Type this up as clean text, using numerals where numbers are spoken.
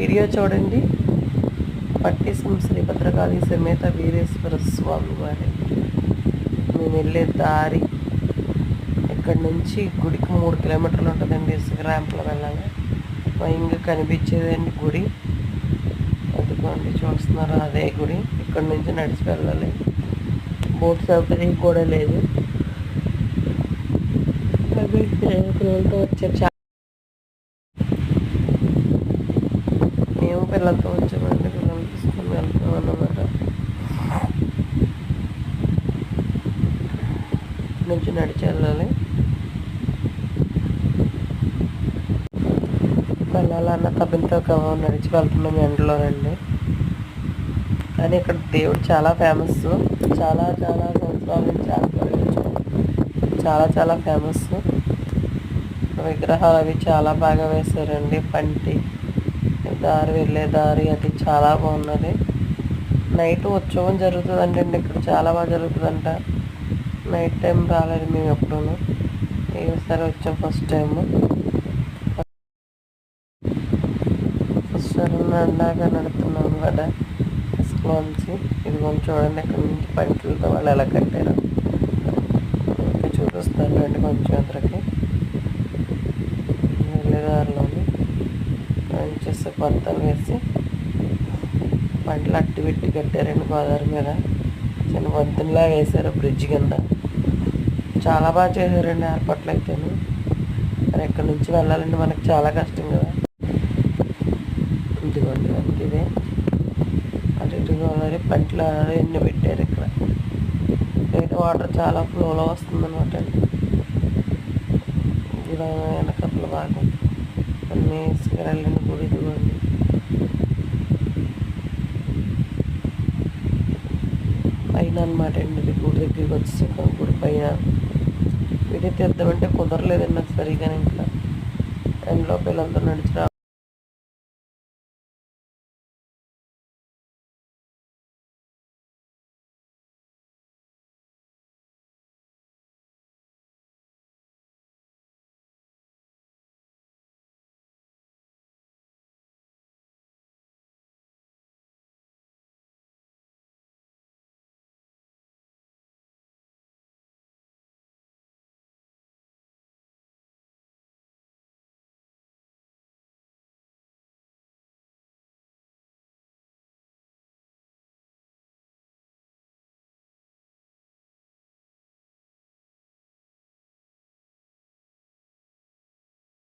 Video చూడండి. పట్టిసం శ్రీ భద్రకాళి సమేత వీరేశ్వర స్వామి వారి మేము వెళ్ళే దారి ఇక్కడ నుంచి గుడికి 3 కిలోమీటర్లు ఉంటుందండి. ఇసుక ర్యాంప్లో వెళ్ళాలి. స్వయంగా కనిపించేదండి గుడి. అదిగోండి చూస్తున్నారు, అదే గుడి. ఇక్కడ నుంచి నడిచి వెళ్ళాలి. బోట్ సౌకర్యం కూడా లేదు. పిల్లలతో వచ్చారు. మేము పిల్లలతో వచ్చామండి. పిల్లలు తీసుకుని వెళ్తాం అన్నమాట. నుంచి నడిచి వెళ్ళాలి. వెళ్ళాలన్న తబ్బింతో నడిచి వెళ్తున్నాం ఎండలోనండి. కానీ ఇక్కడ దేవుడు చాలా ఫేమస్. చాలా చాలా సంవత్సరాల నుంచి చాలా ఫేమస్. విగ్రహాలు అవి చాలా బాగా వేశారండి. పంటి దారి వెళ్ళే దారి అది చాలా బాగున్నది. నైట్ ఉత్సవం జరుగుతుందండి. ఇక్కడ చాలా బాగా జరుగుతుందంట. నైట్ టైం రాలేదు మేము ఎప్పుడూ. ఈసారి వచ్చాం ఫస్ట్ టైం. ఫస్ట్ అండాక నడుపుతున్నాం అనమాట ఇసుకలోంచి. ఇదిగోండి చూడండి, ఇక్కడ నుంచి పంటలతో వాళ్ళు ఎలా కట్టారు చూపిస్తాను అండి. కొంచెం ఎదురుకి వెళ్ళేదారిలోని చేస్తే కొత్తలు వేసి పంటలు అట్టి పెట్టి కట్టారండి. గోదావరి మీద చిన్న వంతునిలా వేశారు బ్రిడ్జ్ కింద. చాలా బాగా చేశారండి ఏర్పాట్లు అయితేను. మరి ఎక్కడి నుంచి వెళ్ళాలండి, మనకు చాలా కష్టం కదా. ఇదిగోండి మనకి ఇదే అటు ఇటు గోదావరి పంటలు ఎన్ని పెట్టారు. ఇక్కడ బయట వాటర్ చాలా ఫ్లోలో వస్తుందన్నమాట. ఇలా వెనకట్ల భాగం అన్నీ వెళ్ళిన గుడి. ఇదిగోండి పైన అనమాట అండి. ఇది గుడి దగ్గరికి వచ్చేసాక గుడి పైన వీడియో తీద్దామంటే కుదరలేదండి నాకు సరిగా. ఇంకా ఎండలో పిల్లలతో నడిచి